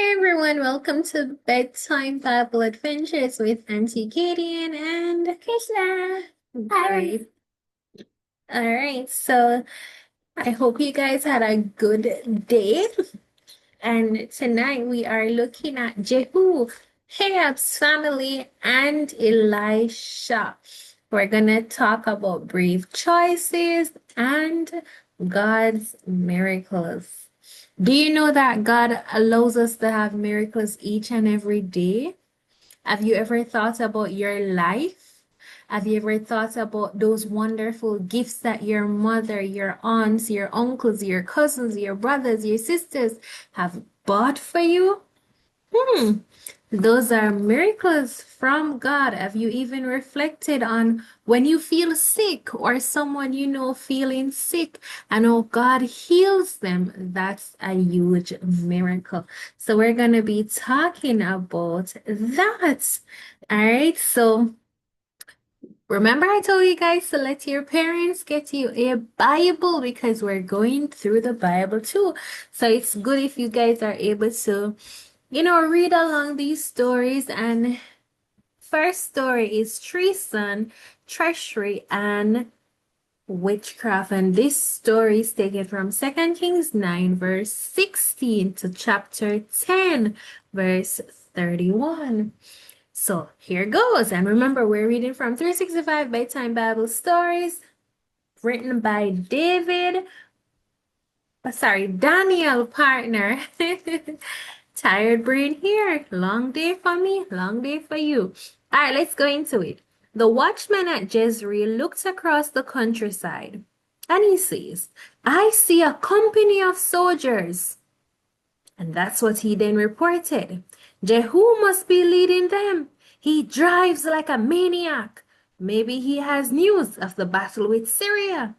Hey everyone, welcome to Bedtime Bible Adventures with Auntie Gideon and Krishna. Hi. All right, so I hope you guys had a good day. And tonight we are looking at Jehu, Ahab's family, and Elisha. We're gonna talk about brave choices and God's miracles. Do you know that God allows us to have miracles each and every day? Have you ever thought about your life? Have you ever thought about those wonderful gifts that your mother, your aunts, your uncles, your cousins, your brothers, your sisters have bought for you? Hmm. Those are miracles from God. Have you even reflected on when you feel sick or someone you know feeling sick and oh God heals them? That's a huge miracle. So we're going to be talking about that. All right. So remember I told you guys to let your parents get you a Bible because we're going through the Bible too. So it's good if you guys are able to read along these stories. And first story is treason, treachery, and witchcraft. And this story is taken from 2 Kings 9, verse 16 to chapter 10, verse 31. So here goes. And remember, we're reading from 365 Bedtime Bible Stories, written by Daniel Partner. Tired brain here. Long day for me, long day for you. All right, let's go into it. The watchman at Jezreel looks across the countryside and he says, I see a company of soldiers. And that's what he then reported. Jehu must be leading them. He drives like a maniac. Maybe he has news of the battle with Syria.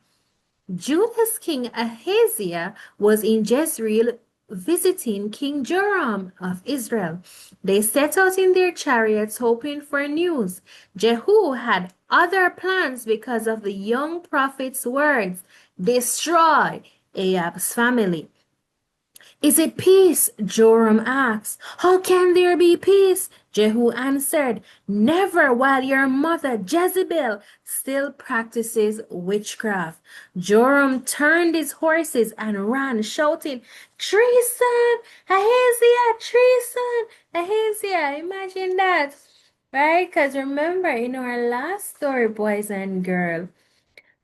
Judah's king Ahaziah was in Jezreel visiting King Joram of Israel. They set out in their chariots hoping for news. Jehu had other plans because of the young prophet's words. Destroy Ahab's family. Is it peace? Joram asked. How can there be peace? Jehu answered, Never while your mother Jezebel still practices witchcraft. Joram turned his horses and ran, shouting, Treason! Ahaziah! Treason! Ahaziah! Imagine that. Right? Because remember, in our last story, boys and girls,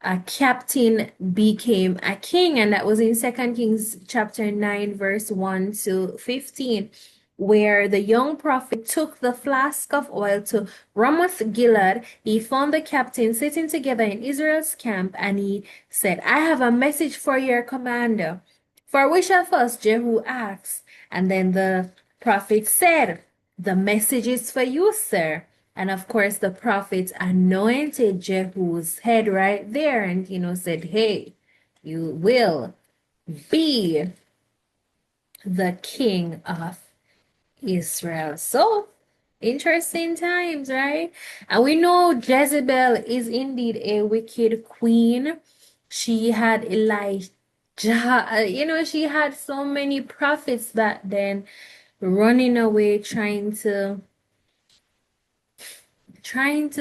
a captain became a king, and that was in Second Kings chapter 9, verse 1 to 15, where the young prophet took the flask of oil to Ramoth Gilead. He found the captain sitting together in Israel's camp, and he said, I have a message for your commander. For which of us? Jehu asked. And then the prophet said, The message is for you, sir. And of course, the prophet anointed Jehu's head right there and, said, Hey, you will be the king of Israel. So, interesting times, right? And we know Jezebel is indeed a wicked queen. She had Elijah, she had so many prophets back then running away trying to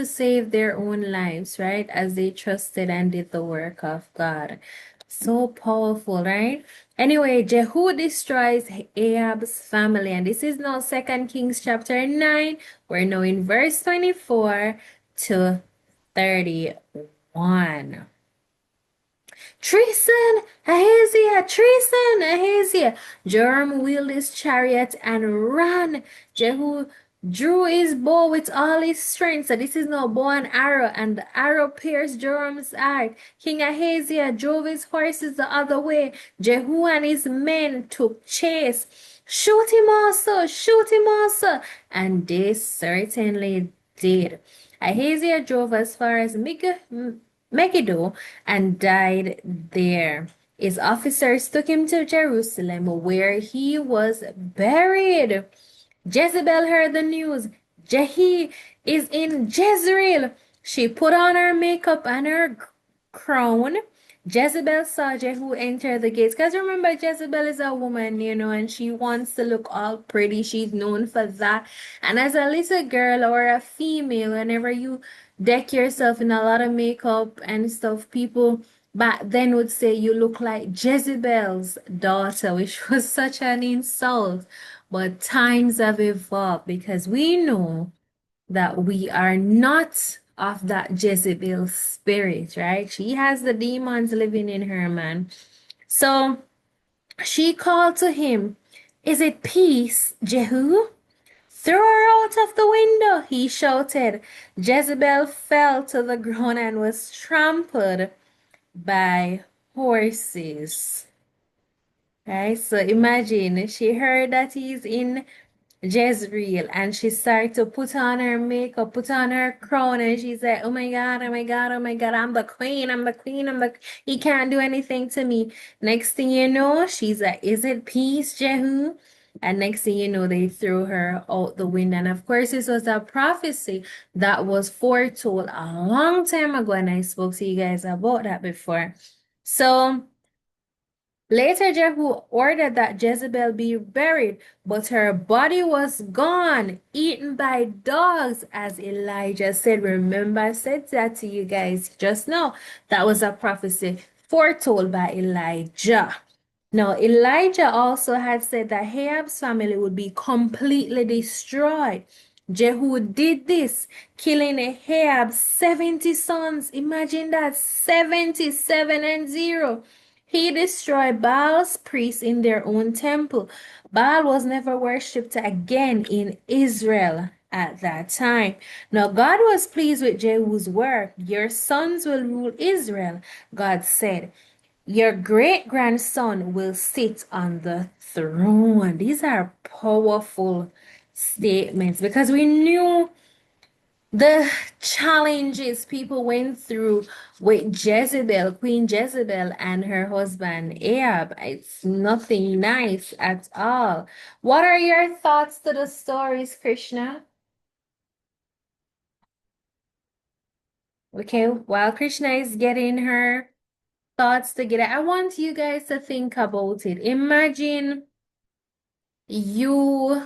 save their own lives, right? As they trusted and did the work of God. So powerful, right? Anyway, Jehu destroys Ahab's family, and this is now 2 Kings chapter 9. We're now in verse 24 to 31. Treason! Ahaziah! Treason! Ahaziah! Joram wheeled his chariot and ran. Jehu drew his bow with all his strength. So this is no bow and arrow, and the arrow pierced Joram's eye. King Ahaziah drove his horses the other way. Jehu and his men took chase. Shoot him also! Shoot him also! And they certainly did. Ahaziah drove as far as Megiddo and died there. His officers took him to Jerusalem, where he was buried. Jezebel heard the news. Jehu is in Jezreel. She put on her makeup and her crown. Jezebel saw Jehu enter the gates. Because remember, Jezebel is a woman, and she wants to look all pretty. She's known for that. And as a little girl or a female, whenever you deck yourself in a lot of makeup and stuff, people back then would say you look like Jezebel's daughter, which was such an insult. But times have evolved because we know that we are not of that Jezebel spirit, right? She has the demons living in her, man. So she called to him, "Is it peace, Jehu? Throw her out of the window," he shouted. Jezebel fell to the ground and was trampled by horses. Right? So imagine she heard that he's in Jezreel, and she started to put on her makeup, put on her crown, and she said, "Oh my God, oh my God, oh my God, I'm the queen, I'm the queen, he can't do anything to me." Next thing you know, she's like, "Is it peace, Jehu?" And next thing you know, they threw her out the window. And of course, this was a prophecy that was foretold a long time ago, and I spoke to you guys about that before. So later, Jehu ordered that Jezebel be buried, but her body was gone, eaten by dogs, as Elijah said. Remember, I said that to you guys just now. That was a prophecy foretold by Elijah. Now, Elijah also had said that Ahab's family would be completely destroyed. Jehu did this, killing Ahab's 70 sons. Imagine that, 77 and 0. He destroyed Baal's priests in their own temple. Baal was never worshipped again in Israel at that time. Now, God was pleased with Jehu's work. "Your sons will rule Israel," God said. "Your great grandson will sit on the throne." These are powerful statements because we knew the challenges people went through with Jezebel, Queen Jezebel, and her husband Ahab. It's nothing nice at all. What are your thoughts to the stories, Krishna? Okay, while Krishna is getting her thoughts together, I want you guys to think about it. Imagine you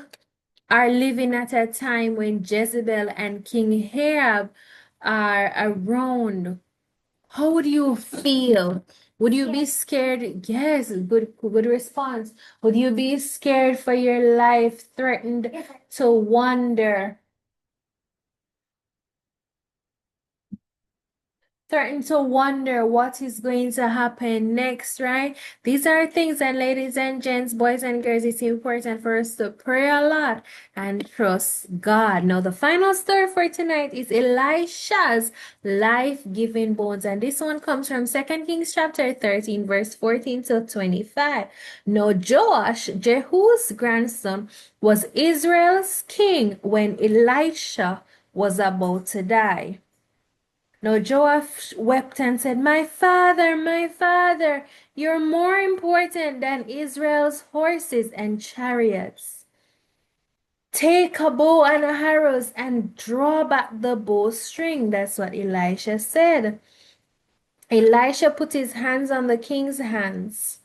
are living at a time when Jezebel and King Ahab are around. How would you feel? Would you be scared? Yes, good response. Would you be scared for your life, threatened to wander? Starting to wonder what is going to happen next, right? These are things, and ladies and gents, boys and girls, it's important for us to pray a lot and trust God. Now, the final story for tonight is Elisha's life-giving bones, and this one comes from 2 Kings chapter 13, verse 14 to 25. Now, Joash, Jehu's grandson, was Israel's king when Elisha was about to die. Now Joash wept and said, my father, you're more important than Israel's horses and chariots. Take a bow and arrows and draw back the bowstring." That's what Elisha said. Elisha put his hands on the king's hands.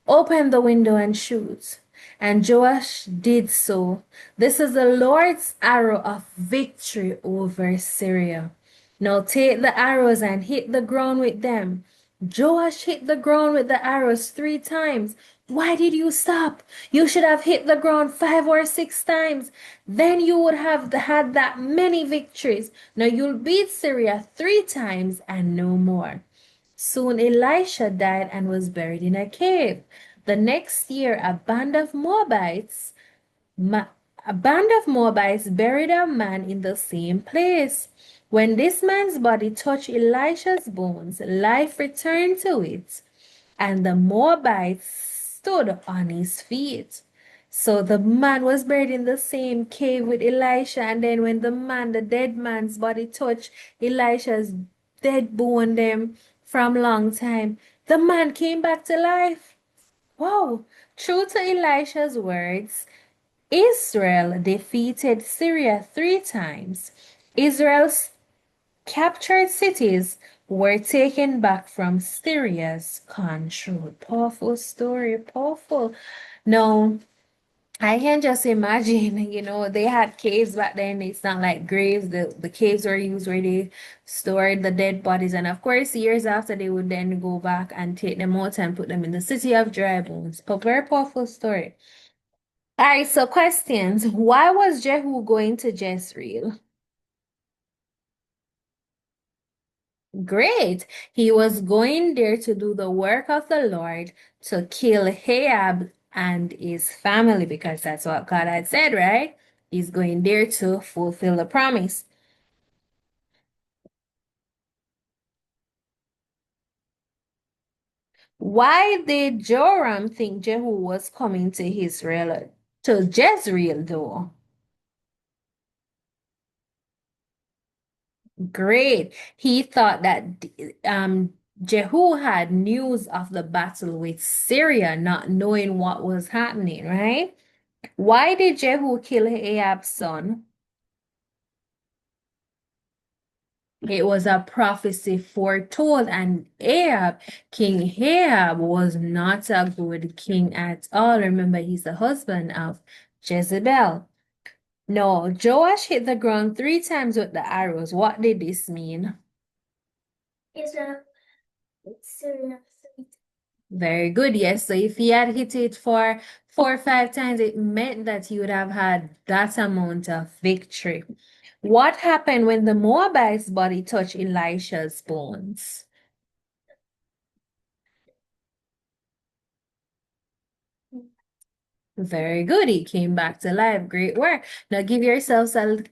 "Open the window and shoot." And Joash did so. This is the Lord's arrow of victory over Syria. "Now take the arrows and hit the ground with them." Joash hit the ground with the arrows 3 times. "Why did you stop? You should have hit the ground 5 or 6 times. Then you would have had that many victories. Now you'll beat Syria 3 times and no more." Soon Elisha died and was buried in a cave. The next year, a band of Moabites buried a man in the same place. When this man's body touched Elisha's bones, life returned to it, and the Moabites stood on his feet. So the man was buried in the same cave with Elisha, and then when the dead man's body touched Elisha's dead bone them from long time, the man came back to life. Wow! True to Elisha's words, Israel defeated Syria 3 times. Israel's captured cities were taken back from Syria's control. Powerful story, powerful. Now, I can just imagine, they had caves back then. It's not like graves. The caves were used where they stored the dead bodies. And of course, years after, they would then go back and take them out and put them in the city of dry bones. But very powerful story. All right, so questions. Why was Jehu going to Jezreel? Great. He was going there to do the work of the Lord to kill Ahab and his family because that's what God had said, right? He's going there to fulfill the promise. Why did Joram think Jehu was coming to Israel, to Jezreel, though? Great. He thought that Jehu had news of the battle with Syria, not knowing what was happening, right? Why did Jehu kill Ahab's son? It was a prophecy foretold, and King Ahab, was not a good king at all. Remember, he's the husband of Jezebel. No, Joash hit the ground 3 times with the arrows. What did this mean? It's very good. Yes. So if he had hit it for 4 or 5 times, it meant that he would have had that amount of victory. What happened when the Moabite's body touched Elisha's bones? Very good. He came back to life. Great work. Now give yourselves a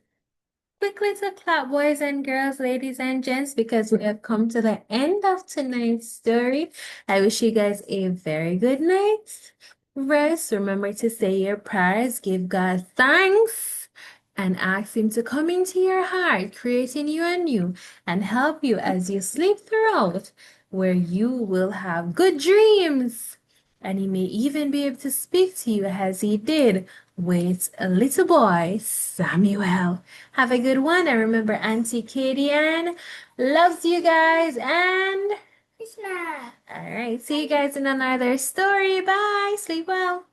quick little clap, boys and girls, ladies and gents, because we have come to the end of tonight's story. I wish you guys a very good night. Rest. Remember to say your prayers, give God thanks, and ask Him to come into your heart, creating you anew, and help you as you sleep throughout, where you will have good dreams. And He may even be able to speak to you as He did with a little boy, Samuel. Have a good one. And remember, Auntie Katie Ann loves you guys. And Krishna. All right. See you guys in another story. Bye. Sleep well.